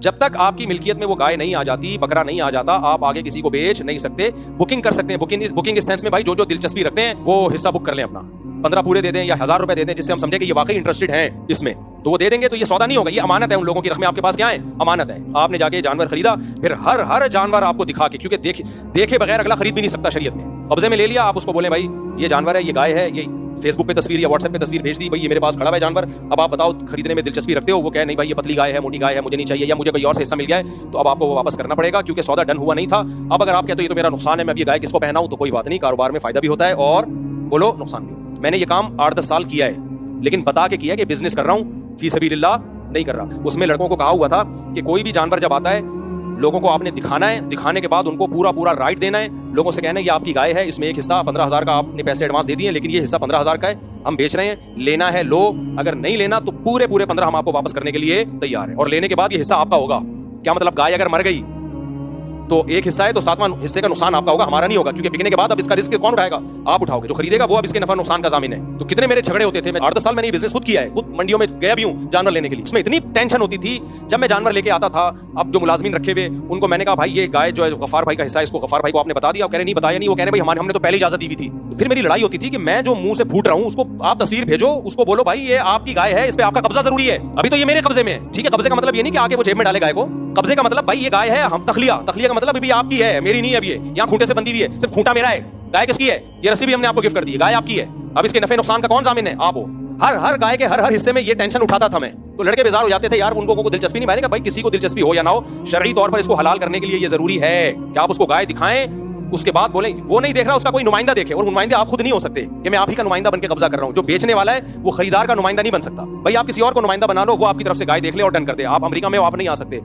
जब तक आपकी मिल्कियत में वो गाय नहीं आ जाती, बकरा नहीं आ जाता, आप आगे किसी को बेच नहीं सकते। बुकिंग कर सकते हैं, बुकिंग इस सेंस में भाई जो दिलचस्पी रखते हैं वो हिस्सा बुक कर लें अपना, 15 पूरे दे दें या 1000 रुपए दे दें, जिससे हम समझे कि ये वाकई इंटरेस्टेड हैं इसमें, तो वो दे देंगे। तो ये सौदा नहीं होगा, ये अमानत है। उन लोगों की रकमें आपके पास क्या है? अमानत है। आपने जाके जानवर खरीदा, फिर हर जानवर आपको दिखा के, क्योंकि देखे बगैर अगला खरीद भी नहीं सकता शरीयत में, कब्जे में ले लिया, आप उसको बोले भाई ये जानवर है, ये गाय है, ये फेसबुक पे तस्वीर या व्हाट्सएप पे तस्वीर भेज दी, भाई ये मेरे पास खड़ा है जानवर, अब आप बताओ खरीदने में दिलचस्पी रखते हो? वो कहे नहीं भाई ये पतली गाय है, मोटी गाय है, मुझे नहीं चाहिए, या मुझे कोई और से हिस्सा मिल गया है, तो अब आपको वो वापस करना पड़ेगा, क्योंकि सौदा डन हुआ नहीं था। अब अगर आप कहते हो ये तो मेरा नुकसान है, मैं अब ये गाय किसको पहनाऊं, तो कोई बात नहीं, कारोबार में फायदा भी होता है और बोलो नुकसान भी। मैंने ये काम 8-10 साल किया है, लेकिन बता के किया कि बिजनेस कर रहा हूं, फी सबीलिल्लाह नहीं कर रहा। उसमें लड़कों को कहा हुआ था कि कोई भी जानवर जब आता है, लोगों को आपने दिखाना है, दिखाने के बाद उनको पूरा राइट देना है, लोगों से कहना है ये आपकी गाय है, इसमें एक हिस्सा 15,000 का आपने पैसे एडवांस दे दिए, लेकिन ये हिस्सा 15,000 का है, हम बेच रहे हैं, लेना है लो, अगर नहीं लेना तो पूरे 15 हम आपको वापस करने के लिए तैयार हैं, और लेने के बाद ये हिस्सा आपका होगा। क्या मतलब, गाय अगर मर गई तो एक हिस्सा है, तो 7वां हिस्से का नुकसान आपका होगा, हमारा नहीं होगा, क्योंकि बिकने के बाद अब इसका रिस्क कौन उठाएगा? आप उठाओगे, जो खरीदेगा वो अब इसके नफा नुकसान का जामिन है। तो कितने मेरे झगड़े होते थे। मैं 8-10 साल मैंने ये बिजनेस खुद किया है, खुद मंडियों में गया भी हूं जानवर लेने के लिए। इसमें इतनी टेंशन होती थी जब मैं जानवर लेके आता था। अब जो मुलाजमीन रखे हुए उनको मैंने कहा भाई ये गाय जो है गफार भाई का हिस्सा है, इसको गफार भाई को आपने बता दिया? कह रहे नहीं बताया नहीं। वो कह रहे भाई हमने तो पहले इजाजत दी हुई थी। तो फिर मेरी लड़ाई होती थी कि मैं जो मुंह से फूट रहा हूं उसको आप तस्वीर भेजो, उसको बोलो भाई ये आपकी गाय है, इस पे आपका कब्जा जरूरी है, अभी तो ये मेरे कब्जे में है। ठीक है, कब्जे का मतलब ये नहीं कि आके वो जेब में डाले गाय को, कब्जे का मतलब भाई ये गाय है, हम तखलिया का मतलब अभी आपकी है, मेरी नहीं है। अब ये यहाँ खूंटे से बंधी हुई है, सिर्फ खूंटा मेरा है, गाय किसकी है? ये रस्सी भी हमने आपको गिफ्ट कर दी है, गाय आपकी है। अब इसके नफे नुकसान का कौन जामिन है? आप हो। हर गाय के हर हिस्से में ये टेंशन उठाता था मैं। तो लड़के बेजार हो जाते थे यार, उन लोगों को दिलचस्पी नहीं। मैंने कहा भाई किसी को दिलचस्पी हो या ना हो, शरई तौर पर इसको हलाल करने के लिए ये जरूरी है कि आप उसको गाय दिखाएं, उसके बाद बोले वो नहीं देख रहा, उसका कोई नुमाइंदा देखे। और नुमाइंदे आप खुद नहीं हो सकते कि मैं आप ही का नुमाइंदा बनकर कब्जा कर रहा हूं। जो बेचने वाला है वो खरीदार का नुमाइंदा नहीं बन सकता। भाई आप किसी और को नुमाइंदा बना लो, वो आपकी तरफ से गाय देख ले और डन कर दे। आप अमेरिका में आप नहीं आ सकते।